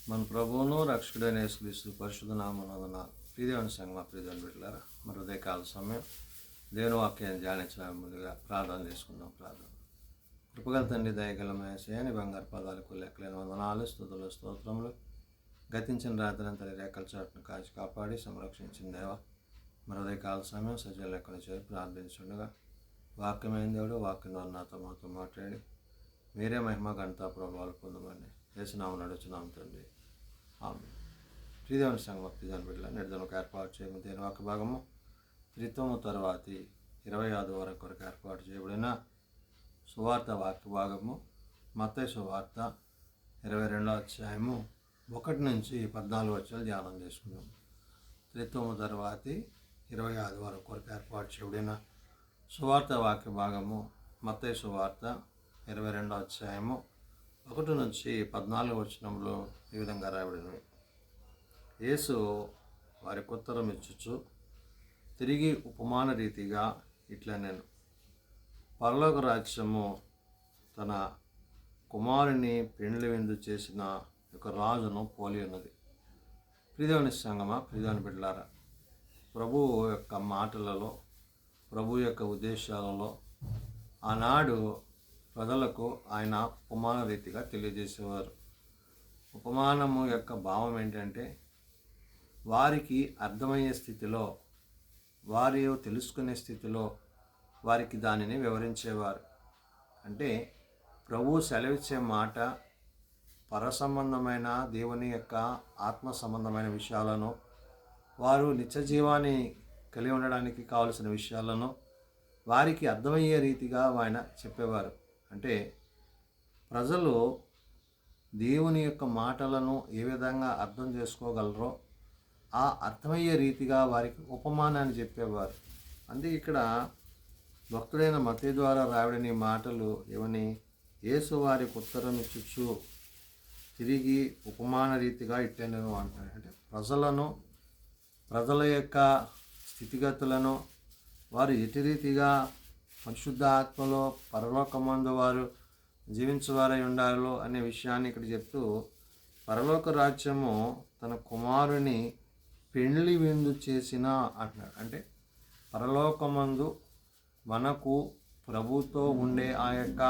మన ప్రభువును రక్షకుడైన యేసుక్రీస్తు పరిశుద్ధ నామమున ప్రియదేవుని సంగమా ప్రియదేవుని బిడ్డలారా మరి ఉదయకాల సమయం దేవుని వాక్యాన్ని ధ్యానించడానికి ముందుగా ప్రార్థన చేసుకుందాం. కృపగల తండ్రి దయగల మేసని బంగారు పదాలకు లెక్కలేని వందనాలు స్తుతులు స్తోత్రములు. గతించిన రాత్రంతా రేఖల చాటును కాచి కాపాడి సంరక్షించిన దేవ మరి ఉదయకాల సమయం సజీవ లెక్కలు చేసి ప్రార్థించుండగా వాక్యమైన దేవుడు వాక్యం ద్వారా నాతో మాతో మాట్లాడి మీరే మహిమ ఘనత ప్రభావాలు పొందమని యేసునామమున నడుచున్నాం తండ్రి. ప్రియదేవుని సంగమ ప్రియదేవుని బిడ్డల నిర్ధనకు ఏర్పాటు చేయము దేని వాక్య భాగము త్రిత్వము తర్వాతి 25 వరకు కొరకు ఏర్పాటు చేయబడిన సువార్త వాక్య భాగము మత్తయి సువార్త 22వ అధ్యాయము 1 నుంచి 14 వచనాలు ధ్యానం చేసుకున్నాం. త్రిత్వము తర్వాతి 25 వరకు కొరకు ఏర్పాటు చేయబడిన సువార్త వాక్య భాగము మత్తయి సువార్త 22వ అధ్యాయము 1 నుంచి 14 వచనంలో ఈ విధంగా రాయబడినవి. యేసు వారికి ఉత్తరం ఇచ్చుచు తిరిగి ఉపమాన రీతిగా ఇట్లా నేను పరలోక రాజ్యము తన కుమారుని పెండ్లి విందు చేసిన ఒక రాజును పోలి ఉన్నది. ప్రియదేవుని సంగమా ప్రియదేవుని బిడ్డలారా, ప్రభువు యొక్క మాటలలో ప్రభు యొక్క ఉద్దేశాలలో ఆనాడు ప్రజలకు ఆయన ఉపమాన రీతిగా తెలియజేసేవారు. ఉపమానము యొక్క భావం ఏంటంటే వారికి అర్థమయ్యే స్థితిలో, వారి తెలుసుకునే స్థితిలో వారికి దానిని వివరించేవారు. అంటే ప్రభువు సెలవిచ్చే మాట పరసంబంధమైన దేవుని యొక్క ఆత్మ సంబంధమైన విషయాలను, వారు నిత్య జీవాన్ని కలిగి ఉండడానికి కావలసిన విషయాలను వారికి అర్థమయ్యే రీతిగా ఆయన చెప్పేవారు. అంటే ప్రజలు దేవుని యొక్క మాటలను ఏ విధంగా అర్థం చేసుకోగలరో ఆ అర్థమయ్యే రీతిగా వారికి ఉపమానాన్ని చెప్పేవారు. అందుకే ఇక్కడ భక్తుడైన మత్తయి ద్వారా రాబడిన ఈ మాటలు ఏమని, యేసు వారికి ఉత్తరం ఇచ్చుచు తిరిగి ఉపమాన రీతిగా ఇట్టెనను అంటాడు. అంటే ప్రజల యొక్క స్థితిగతులను వారు ఎటు రీతిగా పరిశుద్ధ ఆత్మలో పరలోకమందు వారు జీవించేవారై ఉండాలో అనే విషయాన్ని ఇక్కడ చెప్తూ, పరలోక రాజ్యము తన కుమారుని పెండ్లి విందు చేసిన అంటున్నాడు. అంటే పరలోకమందు మనకు ప్రభుతో ఉండే ఆ యొక్క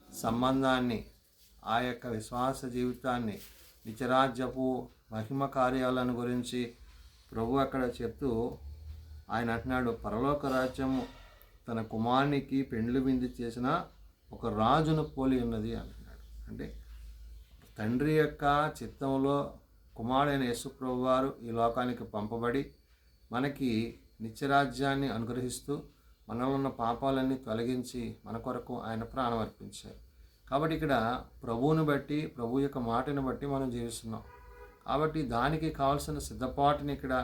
సంబంధాన్ని, ఆ యొక్క విశ్వాస జీవితాన్ని, నిత్యరాజ్యపు మహిమ కార్యాలను గురించి ప్రభు అక్కడ చెప్తూ ఆయన అంటున్నాడు, పరలోక రాజ్యము తన కుమారునికి పెండ్లి విందు చేసిన ఒక రాజును పోలి ఉన్నది అంటున్నాడు. అంటే తండ్రి యొక్క చిత్తంలో కుమారుడైన యేసుప్రభు వారు ఈ లోకానికి పంపబడి మనకి నిత్యరాజ్యాన్ని అనుగ్రహిస్తూ మనలో ఉన్న పాపాలన్నీ తొలగించి మన కొరకు ఆయన ప్రాణం అర్పించారు. కాబట్టి ఇక్కడ ప్రభువుని బట్టి, ప్రభు యొక్క మాటను బట్టి మనం జీవిస్తున్నాం. కాబట్టి దానికి కావాల్సిన సిద్ధపాటుని ఇక్కడ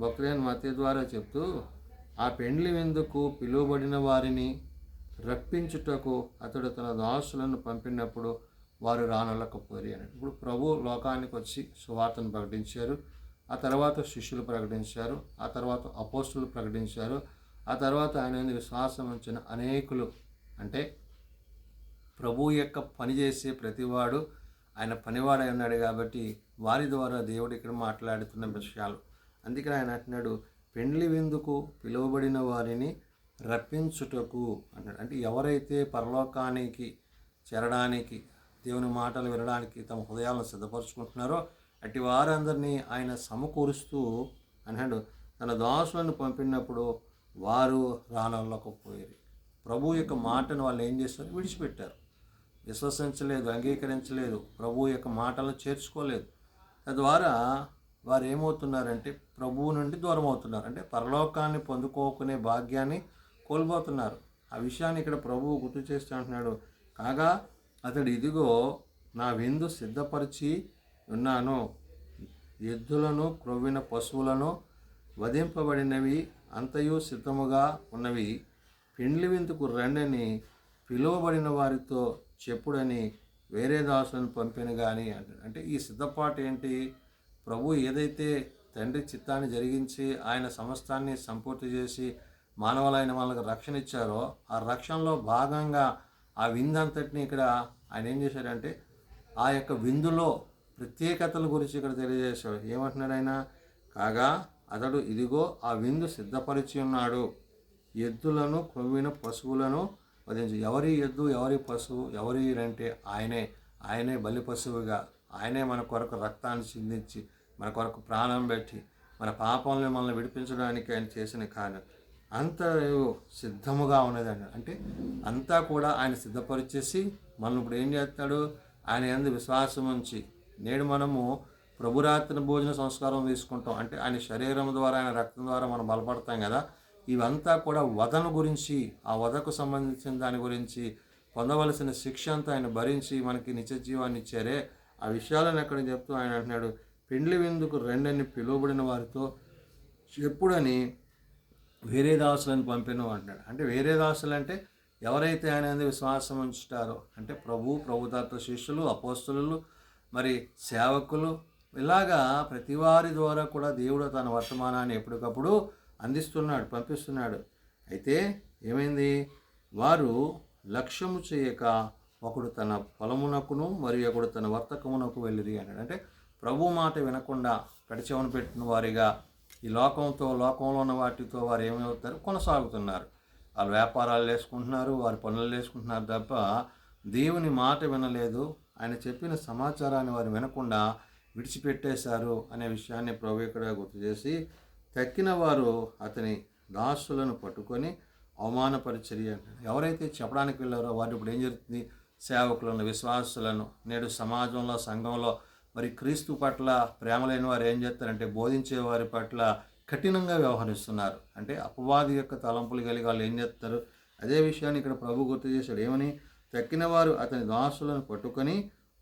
భక్తుడైన మత్తయి ద్వారా చెప్తూ, ఆ పెండ్లి విందుకు పిలువబడిన వారిని రప్పించుటకు అతడు తన దాసులను పంపినప్పుడు వారు రానొల్లకపోరి అని. ఇప్పుడు ప్రభు లోకానికి వచ్చి సువార్తను ప్రకటించారు, ఆ తర్వాత శిష్యులు ప్రకటించారు, ఆ తర్వాత అపోస్తులు ప్రకటించారు, ఆ తర్వాత ఆయన విశ్వాసం ఉంచిన అనేకులు, అంటే ప్రభు యొక్క పని చేసే ప్రతివాడు ఆయన పనివాడై ఉన్నాడు. కాబట్టి వారి ద్వారా దేవుడు ఇక్కడ మాట్లాడుతున్న విషయాలు. అందుకని ఆయన అంటున్నాడు, పెండ్లి విందుకు పిలువబడిన వారిని రప్పించుటకు అన్నాడు. అంటే ఎవరైతే పరలోకానికి చేరడానికి, దేవుని మాటలు వినడానికి తమ హృదయాలను సిద్ధపరచుకుంటున్నారో అట్టి వారందరినీ ఆయన సమకూరుస్తూ అన్నాడు, తన దాసులను పంపినప్పుడు వారు రానొల్లకపోయారు. ప్రభు యొక్క మాటను వాళ్ళు ఏం చేస్తారు? విడిచిపెట్టారు, విశ్వసించలేదు, అంగీకరించలేదు, ప్రభు యొక్క మాటలను చేర్చుకోలేదు. తద్వారా వారు ఏమవుతున్నారంటే ప్రభువు నుండి దూరం అవుతున్నారు. అంటే పరలోకాన్ని పొందుకోకునే భాగ్యాన్ని కోల్పోతున్నారు. ఆ విషయాన్ని ఇక్కడ ప్రభువు గుర్తు చేస్తూ అంటున్నాడు, కాగా అతడు ఇదిగో నా విందు సిద్ధపరిచి ఉన్నాను, ఎద్దులను క్రొవ్విన పశువులను వధింపబడినవి అంతయు సిద్ధముగా ఉన్నవి, పెండ్లి విందుకు రండని పిలువబడిన వారితో చెప్పుడని వేరే దాసులను పంపిన కానీ అంటాడు. అంటే ఈ సిద్ధపాటు ఏంటి? ప్రభు ఏదైతే తండ్రి చిత్తాన్ని జరిగించి ఆయన సమస్తాన్ని సంపూర్తి చేసి మానవులైన వాళ్ళకి రక్షణ ఇచ్చారో ఆ రక్షణలో భాగంగా ఆ విందంతటిని ఇక్కడ ఆయన ఏం చేశాడంటే ఆ యొక్క విందులో ప్రత్యేకతల గురించి ఇక్కడ తెలియజేశాడు. ఏమంటున్నాడు ఆయన? కాగా అతడు ఇదిగో ఆ విందు సిద్ధపరిచి ఉన్నాడు, ఎద్దులను క్రొవ్విన పశువులను వధించి. ఎవరి ఎద్దు ఎవరి పశువు ఎవరి అంటే ఆయనే బలి పశువుగా, ఆయనే మన కొరకు రక్తాన్ని చిందించి మన కొరకు ప్రాణం పెట్టి మన పాపంలో మనల్ని విడిపించడానికి ఆయన చేసిన కార్యం అంతా సిద్ధముగా ఉన్నదండి. అంటే అంతా కూడా ఆయన సిద్ధపరిచేసి మనం ఇప్పుడు ఏం చేస్తాడు? ఆయన యందు విశ్వాసం ఉంచి నేడు మనము ప్రభురాత్రి భోజన సంస్కారం తీసుకుంటాం. అంటే ఆయన శరీరం ద్వారా ఆయన రక్తం ద్వారా మనం బలపడతాం కదా. ఇవంతా కూడా వధను గురించి, ఆ వధకు సంబంధించిన దాని గురించి, పొందవలసిన శిక్ష అంతా ఆయన భరించి మనకి నిత్య జీవాన్ని ఇచ్చారే, ఆ విషయాలను ఎక్కడ చెప్తూ ఆయన అంటున్నాడు, పెండ్లి విందుకు రెండని పిలువబడిన వారితో చెప్పుడని వేరే దాసులను పంపిను అంటున్నాడు. అంటే వేరే దాసులు అంటే ఎవరైతే ఆయన విశ్వాసం ఉంచుతారో, అంటే ప్రభుత్వ శిష్యులు, అపోస్తలులు, మరి సేవకులు, ఇలాగా ప్రతి వారి ద్వారా కూడా దేవుడు తన వర్తమానాన్ని ఎప్పటికప్పుడు అందిస్తున్నాడు, పంపిస్తున్నాడు. అయితే ఏమైంది? వారు లక్ష్యము చేయక ఒకడు తన పొలమునకును మరియు ఒకడు తన వర్తకమునకు వెళ్ళిరి అన్నాడు. అంటే ప్రభు మాట వినకుండా పెడచెవన పెట్టిన వారిగా ఈ లోకంలో ఉన్న వాటితో వారు ఏమవుతారు? కొనసాగుతున్నారు. వాళ్ళు వ్యాపారాలు వేసుకుంటున్నారు, వారి పనులు వేసుకుంటున్నారు తప్ప దేవుని మాట వినలేదు. ఆయన చెప్పిన సమాచారాన్ని వారు వినకుండా విడిచిపెట్టేశారు అనే విషయాన్ని ప్రభు ఇక్కడ గుర్తు చేసి, తక్కిన వారు అతని దాసులను పట్టుకొని అవమానపరిచరి అంటారు. ఎవరైతే చెప్పడానికి వెళ్ళారో వారు ఇప్పుడు ఏం జరుగుతుంది? సేవకులను, విశ్వాసులను, నేడు సమాజంలో, సంఘంలో మరి క్రీస్తు పట్ల ప్రేమ లేని వారు ఏం చేస్తారంటే బోధించే వారి పట్ల కఠినంగా వ్యవహరిస్తున్నారు. అంటే అపవాది యొక్క తలంపులు కలిగి వాళ్ళు ఏం చేస్తారు? అదే విషయాన్ని ఇక్కడ ప్రభు గుర్తు చేశాడు. ఏమని? తక్కిన వారు అతని దాసులను పట్టుకొని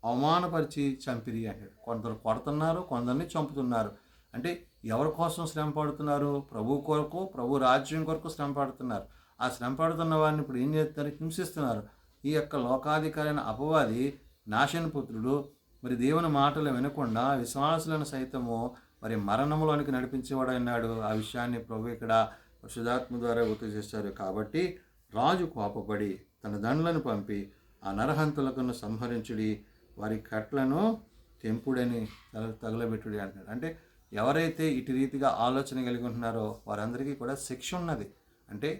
అవమానపరిచి చంపిరి అంటాడు. కొందరు కొడుతున్నారు, కొందరిని చంపుతున్నారు. అంటే ఎవరి కోసం శ్రమ పడుతున్నారు? ప్రభు కొరకు, ప్రభు రాజ్యం కొరకు శ్రమ పడుతున్నారు. ఆ శ్రమ పడుతున్న వారిని ఇప్పుడు ఏం చేస్తారు? హింసిస్తున్నారు. ఈ యొక్క లోకాధికారైన అపవాది నాశనపుత్రుడు మరి దేవుని మాటలు వినకుండా విశ్వాసులను సైతము మరి మరణంలోనికి నడిపించేవాడు అన్నాడు. ఆ విషయాన్ని ప్రభు ఇక్కడ పరిశుద్ధాత్మ ద్వారా గుర్తు చేశారు. కాబట్టి రాజు కోపపడి తన దండ్లను పంపి ఆ నరహంతులను సంహరించుడి, వారి కట్లను తెంపుడని తగలబెట్టుడి అంటాడు. అంటే ఎవరైతే ఇటు రీతిగా ఆలోచన కలిగి ఉంటున్నారో వారందరికీ కూడా శిక్ష ఉన్నది. అంటే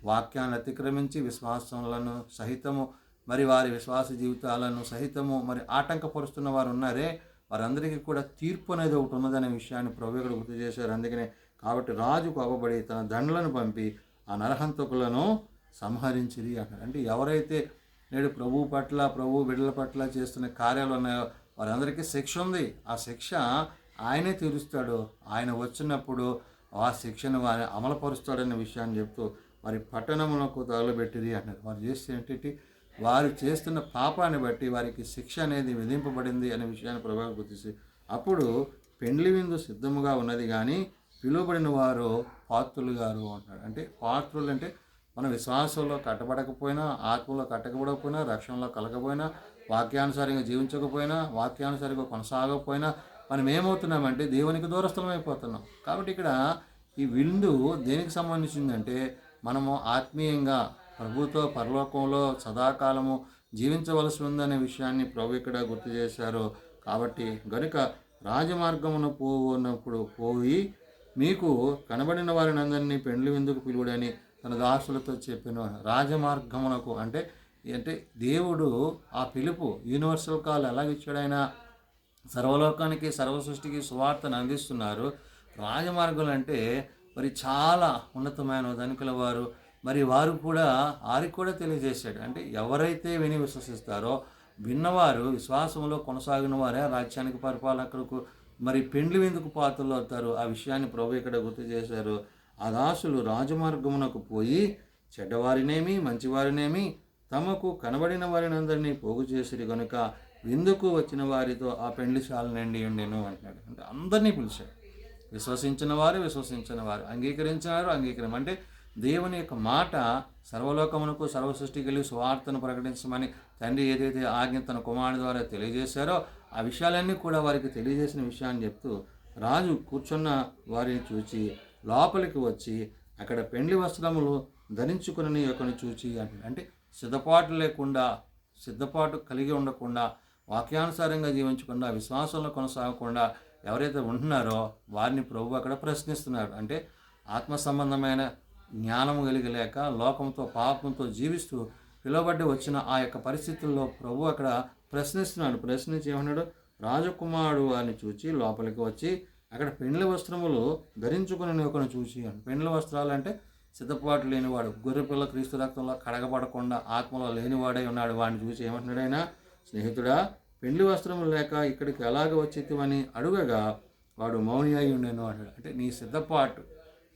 వాక్యాన్ని అతిక్రమించి విశ్వాసములను సహితము మరి వారి విశ్వాస జీవితాలను సహితము మరి ఆటంకపరుస్తున్న వారు ఉన్నారే, వారందరికీ కూడా తీర్పు అనేది ఒకటి ఉన్నదనే విషయాన్ని ప్రభు ఇక్కడ గుర్తు చేశారు. అందుకనే కాబట్టి రాజు కోపబడి తన దండ్లను పంపి ఆ నరహంతకులను సంహరించిరి అంటారు. అంటే ఎవరైతే నేడు ప్రభు పట్ల, ప్రభు బిడ్డల పట్ల చేస్తున్న కార్యాలు ఉన్నాయో వారందరికీ శిక్ష ఉంది. ఆ శిక్ష ఆయనే తీరుస్తాడు. ఆయన వచ్చినప్పుడు ఆ శిక్షను వారి అమలుపరుస్తాడనే విషయాన్ని చెప్తూ వారి పట్టణములకు తగలబెట్టిరి అన్నారు. వారు చేస్తే ఏంటి? వారు చేస్తున్న పాపాన్ని బట్టి వారికి శిక్ష అనేది విధింపబడింది అనే విషయాన్ని ప్రభావం గుర్తిసి, అప్పుడు పెండ్లి విందు సిద్ధముగా ఉన్నది కానీ పిలువబడిన వారు పాత్రులు గారు అంటాడు. అంటే పాత్రులు అంటే మన విశ్వాసంలో కట్టబడకపోయినా, ఆత్మలో కట్టకపోయినా, రక్షణలో కలగకపోయినా, వాక్యానుసారంగా జీవించకపోయినా, వాక్యానుసారంగా కొనసాగకపోయినా మనం ఏమవుతున్నామంటే దేవునికి దూరస్థలం అయిపోతున్నాం. కాబట్టి ఇక్కడ ఈ విందు దేనికి సంబంధించిందంటే మనము ఆత్మీయంగా ప్రభుతో పరలోకంలో సదాకాలము జీవించవలసి ఉందనే విషయాన్ని ప్రభు ఇక్కడ గుర్తు చేశారు. కాబట్టి గనుక రాజమార్గమున పోవున్నప్పుడు పోయి మీకు కనబడిన వారిని అందరినీ పెండ్లి విందుకు పిలువడని తన దాసులతో చెప్పిన రాజమార్గమునకు అంటే దేవుడు ఆ పిలుపు యూనివర్సల్ కాల్ ఎలాగిచ్చాడైనా సర్వలోకానికి, సర్వ సృష్టికి సువార్తను అందిస్తున్నారు. రాజమార్గాలు అంటే మరి చాలా ఉన్నతమైన ధనికుల వారు మరి వారు కూడా వారికి కూడా తెలియజేశాడు. అంటే ఎవరైతే విని విశ్వసిస్తారో విన్నవారు విశ్వాసంలో కొనసాగిన వారే రాజ్యానికి పరిపాలకులకు మరి పెండ్లి విందుకు పాత్రలు అవుతారు. ఆ విషయాన్ని ప్రభు ఇక్కడ గుర్తు చేశారు. ఆ దాసులు రాజమార్గమునకు పోయి చెడ్డవారినేమి మంచివారినేమి తమకు కనబడిన వారిని అందరినీ పోగు చేసిరి కనుక విందుకు వచ్చిన వారితో ఆ పెండ్లిశాల నిండి ఉండెను అంటున్నాడు. అంటే అందరినీ పిలిచాడు. విశ్వసించిన వారు అంగీకరించారు. అంటే దేవుని యొక్క మాట సర్వలోకమునకు, సర్వ సృష్టికి వెళ్ళి సువార్తను ప్రకటించమని తండ్రి ఏదైతే ఆజ్ఞ తన కుమారుని ద్వారా తెలియజేశారో ఆ విషయాలన్నీ కూడా వారికి తెలియజేసిన విషయాన్ని చెప్తూ రాజు కూర్చున్న వారిని చూచి లోపలికి వచ్చి అక్కడ పెండ్లి వస్త్రములు ధరించుకుని ఒకరిని చూచి అంటే సిద్ధపాటు కలిగి ఉండకుండా వాక్యానుసారంగా జీవించకుండా విశ్వాసంలో కొనసాగకుండా ఎవరైతే ఉంటున్నారో వారిని ప్రభు అక్కడ ప్రశ్నిస్తున్నారు. అంటే ఆత్మ సంబంధమైన జ్ఞానము కలిగలేక లోకంతో పాపంతో జీవిస్తూ పిలువబడి వచ్చిన ఆ యొక్క పరిస్థితుల్లో ప్రభు అక్కడ ప్రశ్నిస్తున్నాడు. ప్రశ్నించి ఏమన్నాడు, రాజకుమారుడు వారిని చూచి లోపలికి వచ్చి అక్కడ పెండ్లి వస్త్రములు ధరించుకుని ఒకరిని చూసి, పెండ్లి వస్త్రాలు అంటే సిద్ధపాటు లేనివాడు, గొర్రెపిల్ల క్రీస్తు రక్తంలో కడగబడకుండా ఆత్మలో లేనివాడై ఉన్నాడు. వాడిని చూసి ఏమంటున్నాడు ఆయన, స్నేహితుడా, పెండ్లి వస్త్రములు లేక ఇక్కడికి ఎలాగ వచ్చేటివని అడుగగా వాడు మౌని అయి ఉండేను అంటాడు. అంటే నీ సిద్ధపాటు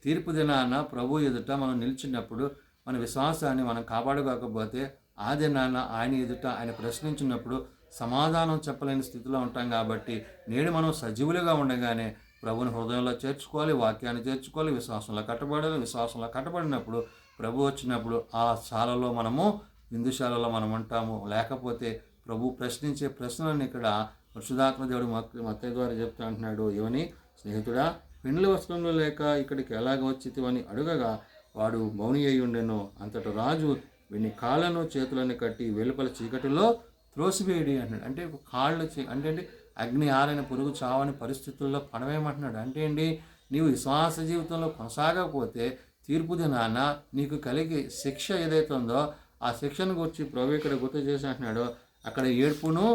తీర్పు దినాన ప్రభు ఎదుట మనం నిలిచినప్పుడు మన విశ్వాసాన్ని మనం కాపాడుకోకపోతే ఆ దినాన ఆయన ఎదుట ఆయన ప్రశ్నించినప్పుడు సమాధానం చెప్పలేని స్థితిలో ఉంటాం. కాబట్టి నేడు మనం సజీవులుగా ఉండగానే ప్రభుని హృదయంలో చేర్చుకోవాలి, వాక్యాన్ని చేర్చుకోవాలి, విశ్వాసంలో కట్టబడాలి. విశ్వాసంలో కట్టబడినప్పుడు ప్రభు వచ్చినప్పుడు ఆ శాలలో మనము విందుశాలలో మనం ఉంటాము. లేకపోతే ప్రభు ప్రశ్నించే ప్రశ్నలను ఇక్కడ పరిశుద్ధాత్మ దేవుడు మత్తయి ద్వారా చెప్తా అంటున్నాడు, ఏమని, స్నేహితుడా, పెండ్లి వస్త్రంలో లేక ఇక్కడికి ఎలాగ వచ్చితివని అడుగగా వాడు మౌని అయి ఉండెను. అంతట రాజు వీని కాళ్ళను చేతులను కట్టి వెలుపల చీకటిలో త్రోసివేయడి అంటున్నాడు. అంటే కాళ్ళు అంటే అగ్ని ఆరైన పురుగు చావని పరిస్థితుల్లో పడవేయమంటున్నాడు. అంటే ఏంటి, నీవు విశ్వాస జీవితంలో కొనసాగకపోతే తీర్పు దినాన నీకు కలిగే శిక్ష ఏదైతే ఉందో ఆ శిక్షను గురించి ప్రభు ఇక్కడ గుర్తు చేసి అంటున్నాడు, అక్కడ ఏడ్పును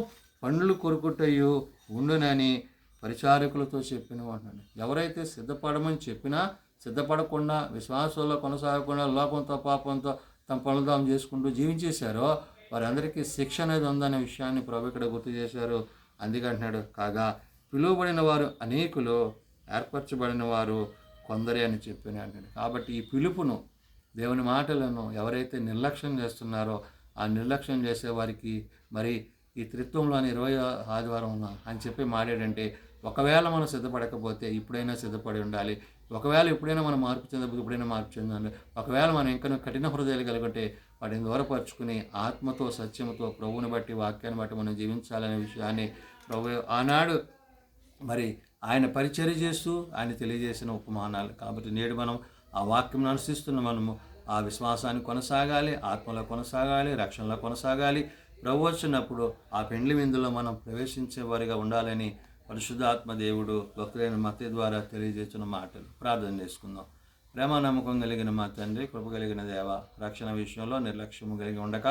పండ్లు కొరుకుటయు ఉండునని పరిచారకులతో చెప్పిన అంటున్నాడు. ఎవరైతే సిద్ధపడమని చెప్పినా సిద్ధపడకుండా విశ్వాసంలో కొనసాగకుండా లోకంతో పాపంతో తమ పనులు తాము చేసుకుంటూ జీవించేశారో వారందరికీ శిక్ష అనేది ఉందనే విషయాన్ని ప్రభు ఇక్కడ గుర్తు చేశారు. అందుకంటున్నాడు, కాగా పిలువబడిన వారు అనేకులు, ఏర్పరచబడిన వారు కొందరే అని చెప్పిన అంటాడు. కాబట్టి ఈ పిలుపును, దేవుని మాటలను ఎవరైతే నిర్లక్ష్యం చేస్తున్నారో ఆ నిర్లక్ష్యం చేసే వారికి మరి ఈ త్రిత్వంలోని 20వ ఆదివారం అని చెప్పి మాట్లాడంటే, ఒకవేళ మనం సిద్ధపడకపోతే ఇప్పుడైనా సిద్ధపడి ఉండాలి. ఒకవేళ ఎప్పుడైనా మనం మార్పు చెందకపోతే ఇప్పుడైనా మార్పు చెందాలి. ఒకవేళ మనం ఇంకా కఠిన హృదయాలు కలిగితే వాటిని దూరపరుచుకుని ఆత్మతో సత్యముతో ప్రభువుని బట్టి వాక్యాన్ని బట్టి మనం జీవించాలనే విషయాన్ని ప్రభు ఆనాడు మరి ఆయన పరిచర్య చేస్తూ ఆయన తెలియజేసిన ఉపమానాలు. కాబట్టి నేడు మనం ఆ వాక్యం అనుసరిస్తున్న మనము ఆ విశ్వాసాన్ని కొనసాగాలి, ఆత్మలో కొనసాగాలి, రక్షణలో కొనసాగాలి. ప్రభు వచ్చినప్పుడు ఆ పెండ్లి విందులో మనం ప్రవేశించే వారిగా ఉండాలని పరిశుద్ధాత్మ దేవుడు భక్తులైన మత్తయి ద్వారా తెలియజేస్తున్న మాటలు. ప్రార్థన చేసుకుందాం. ప్రేమ నమ్మకం కలిగిన మా తండ్రి, కృప కలిగిన దేవ, రక్షణ విషయంలో నిర్లక్ష్యము కలిగి ఉండక,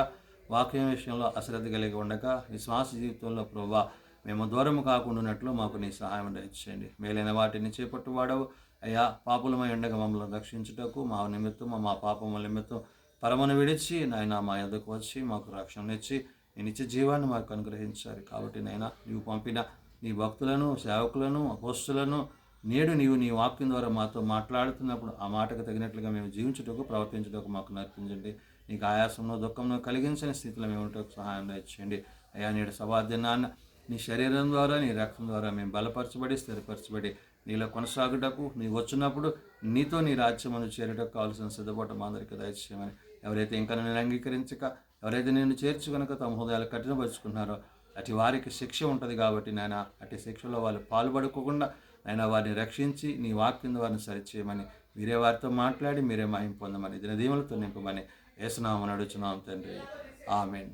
వాక్యం విషయంలో అశ్రద్ధ కలిగి ఉండక, విశ్వాస జీవితంలో ప్రభువా మేము దూరము కాకుండా మాకు నీ సహాయం దయచేయండి. మేలైన వాటిని చేపట్టువాడవు అయ్యా. పాపులమై ఉండగా మమ్మల్ని రక్షించుటకు మా నిమిత్తం మా పాపముల నిమిత్తం పరమను విడిచి నాయన మా యొద్దకు వచ్చి మాకు రక్షణనిచ్చి నీ నిత్య జీవాన్ని మాకు అనుగ్రహించారు. కాబట్టి నాయన నీవు పంపిన నీ భక్తులను, సేవకులను, అపోస్తులను నేడు నీవు నీ వాక్యం ద్వారా మాతో మాట్లాడుతున్నప్పుడు ఆ మాటకు తగినట్లుగా మేము జీవించుటకు, ప్రవర్తించుటకు మాకు నేర్పించండి. నీకు ఆయాసంలో దుఃఖంలో కలిగించిన స్థితిలో మేము ఉండటకు సహాయం దయచేయండి అయ్యా. నేడు సవాదినాన్న నీ శరీరం ద్వారా నీ రక్తం ద్వారా మేము బలపరచబడి స్థిరపరచబడి నీలో కొనసాగుటకు నీవు వచ్చినప్పుడు నీతో నీ రాజ్యమును చేరుటకు కావాల్సిన సిద్ధపాటు మా అందరికీ దయచేయమని, ఎవరైతే ఇంకా నేను అంగీకరించక ఎవరైతే నేను చేర్చుకనుక తమ హృదయాలు కఠినపరుచుకున్నారో అటు వారికి శిక్ష ఉంటుంది. కాబట్టి నాయన అటు శిక్షలో వాళ్ళు పాల్పడుకోకుండా నాయన వారిని రక్షించి నీ వాక్యం వారిని సరిచేయమని, మీరే వారితో మాట్లాడి మీరే మహిమ పొందమని, దినదీవులతో నింపమని యేసునామమున అడుగుచున్నాం తండ్రి, ఆమేన్.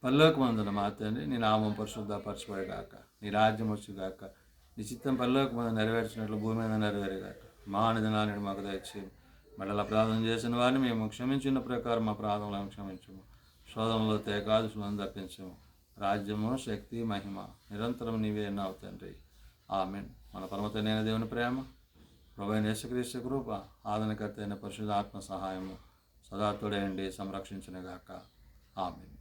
పరలోకమందున మా తండ్రి, నీ నామం పరిశుద్ధపరచబడుగాక, నీ రాజ్యం వచ్చుగాక, నీ చిత్తం పరలోకమందు నెరవేర్చినట్లు భూమి మీద నెరవేరుగాక. మా అనుదినాన్ని మాకు దయచేయండి. మళ్ళీ ప్రార్థన చేసిన వారిని మేము క్షమించిన ప్రకారం మా ప్రార్థనలను క్షమించము. శోధనలో తేకాదు తప్పించము. రాజ్యము, శక్తి, మహిమ నిరంతరం నీవే అన్నావు తండ్రి, ఆమేన్. మన పరమతైన దేవుని ప్రేమ, ప్రభువైన యేసుక్రీస్తు కృప, ఆదరణకర్త అయిన పరిశుద్ధ ఆత్మ సహాయము సదా తోడేయండి, సంరక్షించునుగాక. ఆమేన్.